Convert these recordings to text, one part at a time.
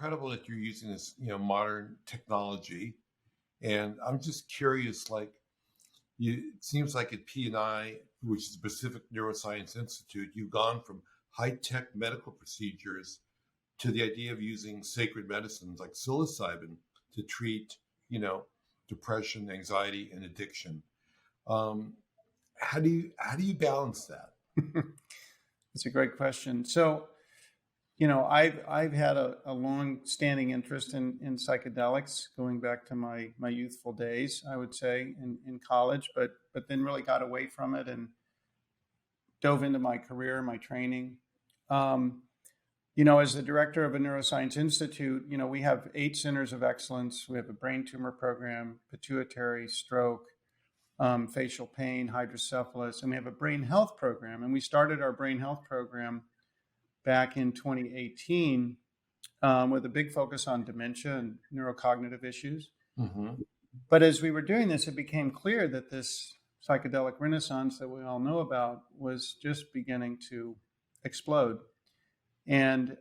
incredible that you're using this, modern technology. And I'm just curious, like, it seems like at P&I, which is Pacific Neuroscience Institute, you've gone from high-tech medical procedures to the idea of using sacred medicines like psilocybin to treat, you know, depression, anxiety, and addiction. Um, how do you balance that? That's a great question. So, I've had a long-standing interest in psychedelics going back to my youthful days, I would say, in college, but then really got away from it and dove into my career, my training. Um, as the director of a neuroscience institute, we have 8 centers of excellence. We have a brain tumor program, pituitary, stroke, facial pain, hydrocephalus, and we have a brain health program. And we started our brain health program back in 2018 with a big focus on dementia and neurocognitive issues. Mm-hmm. But as we were doing this, it became clear that this psychedelic renaissance that we all know about was just beginning to explode. And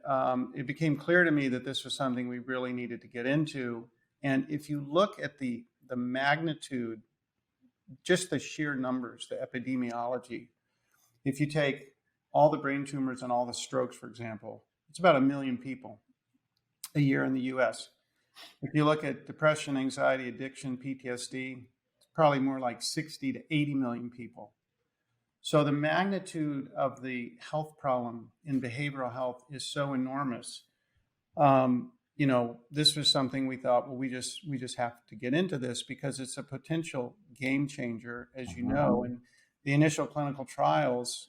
it became clear to me that this was something we really needed to get into. And if you look at the magnitude, just the sheer numbers, the epidemiology, if you take all the brain tumors and all the strokes, for example, it's about 1 million people a year in the US. If you look at depression, anxiety, addiction, PTSD, it's probably more like 60 to 80 million people. So the magnitude of the health problem in behavioral health is so enormous. This was something we thought, well, we just have to get into this because it's a potential game changer, as you know. And the initial clinical trials,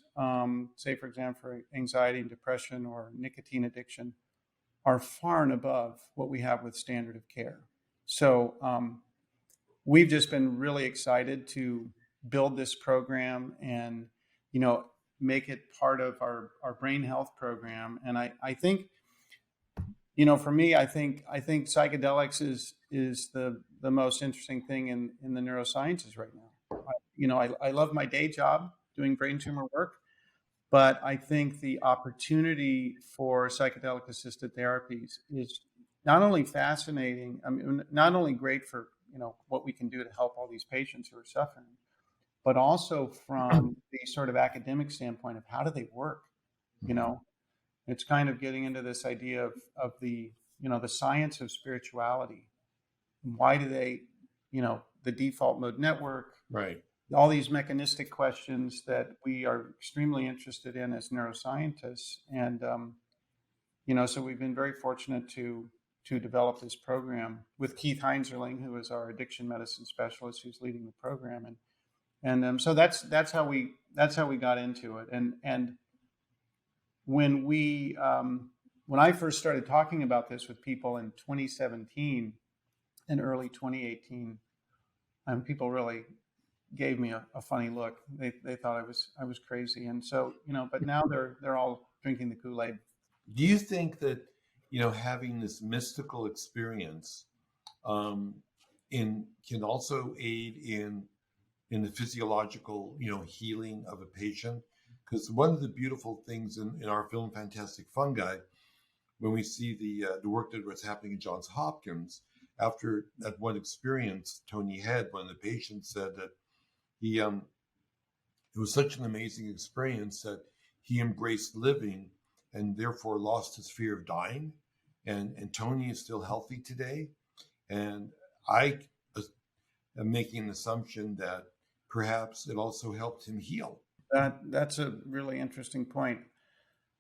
say, for example, for anxiety and depression or nicotine addiction, are far and above what we have with standard of care. So we've just been really excited to build this program and, make it part of our brain health program. And I think, for me, I think psychedelics is the most interesting thing in the neurosciences right now. I love my day job doing brain tumor work, but I think the opportunity for psychedelic assisted therapies is not only fascinating, I mean, not only great for, what we can do to help all these patients who are suffering, but also from the sort of academic standpoint of how do they work? It's kind of getting into this idea of the, the science of spirituality. Why do they, the default mode network, Right. all these mechanistic questions that we are extremely interested in as neuroscientists. And, so we've been very fortunate to develop this program with Keith Heinzerling, who is our addiction medicine specialist, who's leading the program. And so that's how we got into it. And when I first started talking about this with people in 2017 and early 2018, people really gave me a funny look. They thought I was crazy. And so, but now they're all drinking the Kool-Aid. Do you think that, having this mystical experience can also aid in the physiological, healing of a patient? Because one of the beautiful things in our film Fantastic Fungi, when we see the work that was happening at Johns Hopkins, after that one experience Tony had, one of the patients said that he it was such an amazing experience that he embraced living and therefore lost his fear of dying. And Tony is still healthy today. And I am making an assumption that perhaps it also helped him heal. That's a really interesting point.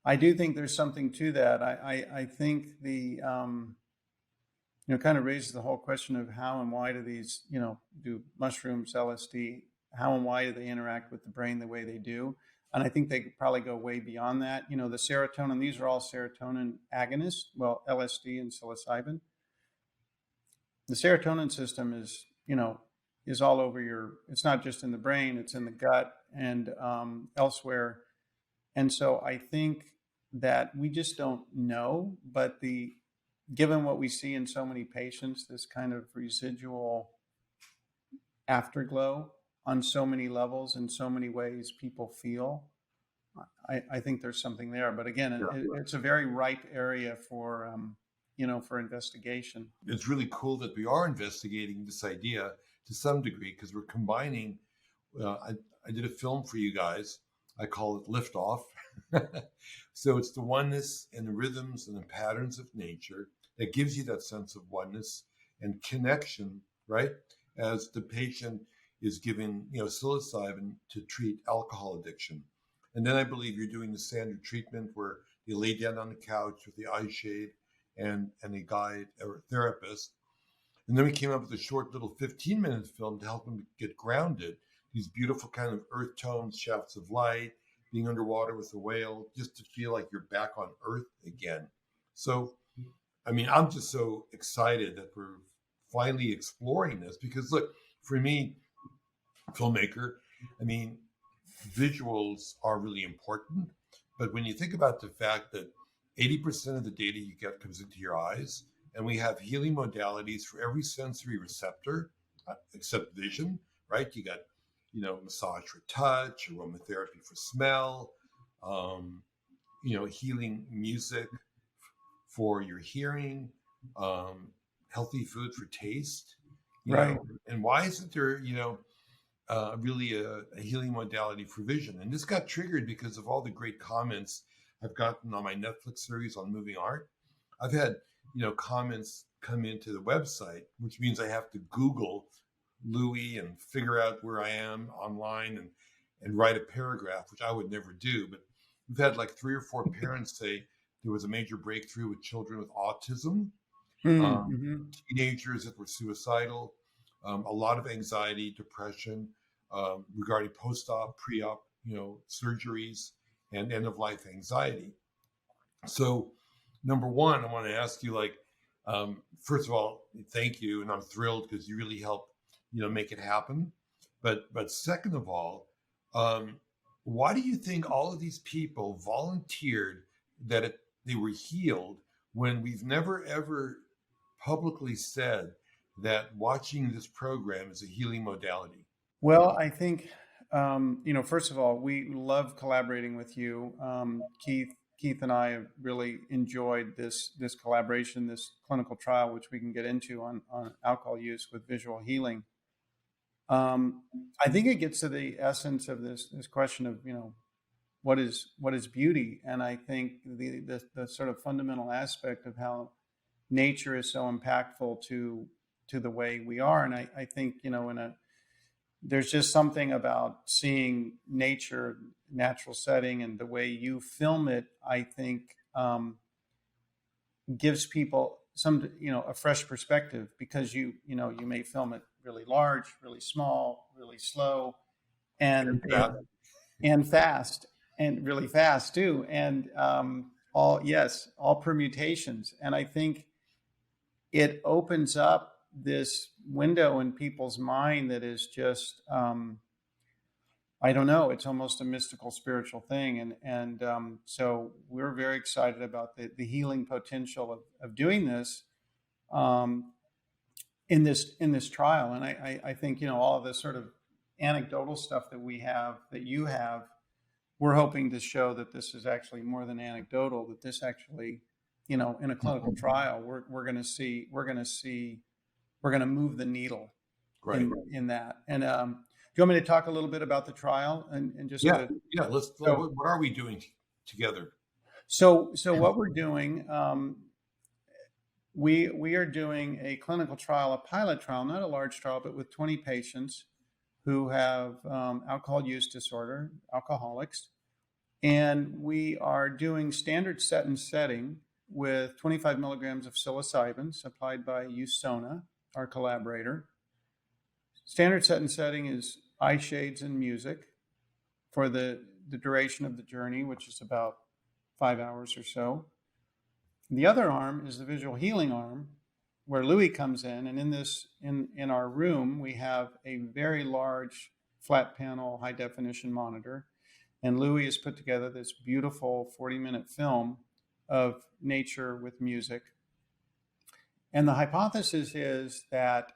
I do think there's something to that. I think the kind of raises the whole question of how and why do these, do mushrooms, LSD, how and why do they interact with the brain the way they do? And I think they could probably go way beyond that. The serotonin, these are all serotonin agonists, well, LSD and psilocybin. The serotonin system is all over it's not just in the brain, it's in the gut and elsewhere. And so I think that we just don't know, but given what we see in so many patients, this kind of residual afterglow on so many levels, in so many ways people feel, I think there's something there. But again, it's a very ripe area for for investigation. It's really cool that we are investigating this idea to some degree because we're combining. I did a film for you guys. I call it Liftoff. So it's the oneness and the rhythms and the patterns of nature that gives you that sense of oneness and connection, right? As the patient is given, psilocybin to treat alcohol addiction. And then I believe you're doing the standard treatment where you lay down on the couch with the eye shade and a guide or a therapist. And then we came up with a short little 15-minute film to help them get grounded. These beautiful kind of earth tones, shafts of light, being underwater with a whale, just to feel like you're back on earth again. So, I mean, I'm just so excited that we're finally exploring this because, look, for me, filmmaker, I mean, visuals are really important. But when you think about the fact that 80% of the data you get comes into your eyes, and we have healing modalities for every sensory receptor, except vision, right? You got, massage for touch, aromatherapy for smell, healing music for your hearing, healthy food for taste, Right. And why isn't there, really a healing modality for vision? And this got triggered because of all the great comments I've gotten on my Netflix series on moving art. I've had, comments come into the website, which means I have to Google Louis and figure out where I am online and write a paragraph, which I would never do. But we've had like 3 or 4 parents say there was a major breakthrough with children with autism, Mm-hmm. teenagers that were suicidal, a lot of anxiety, depression, regarding post-op, pre-op, surgeries, and end-of-life anxiety. So, number one, I want to ask you, first of all, thank you, and I'm thrilled because you really helped, make it happen. But second of all, why do you think all of these people volunteered that they were healed when we've never ever publicly said that watching this program is a healing modality? Well, I think, first of all, we love collaborating with you. Keith and I have really enjoyed this collaboration, this clinical trial, which we can get into on alcohol use with visual healing. I think it gets to the essence of this question of, what is beauty? And I think the sort of fundamental aspect of how nature is so impactful to the way we are. And I think, there's just something about seeing nature, natural setting, and the way you film it, I think, gives people some, a fresh perspective because you may film it really large, really small, really slow, and fast, and really fast too, and all permutations. And I think it opens up this window in people's mind that is just, I don't know, it's almost a mystical spiritual thing. And so we're very excited about the healing potential of doing this in this trial. And I think, all of this sort of anecdotal stuff that you have, we're hoping to show that this is actually more than anecdotal, that this actually, in a clinical trial, we're going to move the needle Right. in that. And do you want me to talk a little bit about the trial and just what are we doing together? So what we're doing, we are doing a clinical trial, a pilot trial, not a large trial, but with 20 patients who have alcohol use disorder, alcoholics, and we are doing standard set and setting with 25 milligrams of psilocybin supplied by USONA, our collaborator. Standard set and setting is eye shades and music for the duration of the journey, which is about 5 hours or so. The other arm is the visual healing arm, where Louis comes in, and in our room we have a very large flat panel high definition monitor, and Louis has put together this beautiful 40-minute film of nature with music. And the hypothesis is that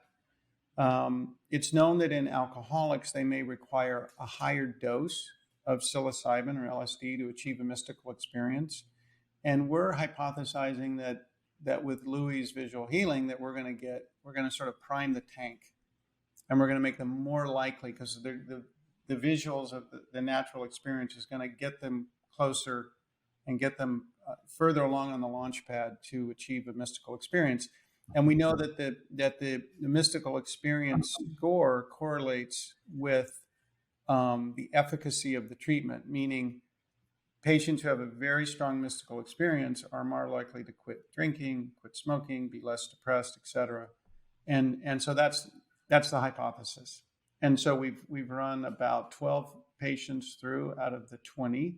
it's known that in alcoholics, they may require a higher dose of psilocybin or LSD to achieve a mystical experience. And we're hypothesizing that that with Louis' visual healing that we're going to sort of prime the tank, and we're going to make them more likely, because the visuals of the natural experience is going to get them closer and get them further along on the launch pad to achieve a mystical experience. And we know that the mystical experience score correlates with the efficacy of the treatment, meaning patients who have a very strong mystical experience are more likely to quit drinking, quit smoking, be less depressed, etc. And so that's the hypothesis. And so we've run about 12 patients through out of the 20.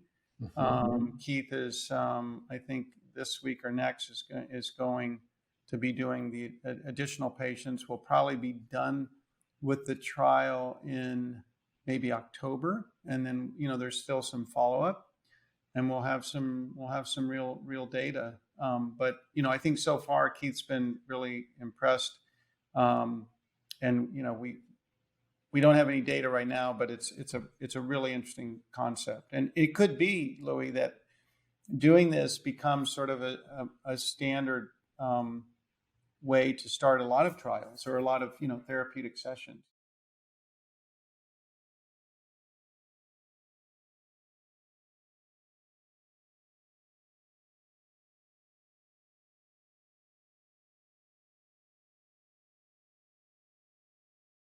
Keith is, I think this week or next is going to be doing the additional patients. We'll probably be done with the trial in maybe October, and then there's still some follow up, and we'll have some real data. But I think so far Keith's been really impressed, and we don't have any data right now, but it's a really interesting concept, and it could be, Louis, that doing this becomes sort of a standard way to start a lot of trials or a lot of therapeutic sessions.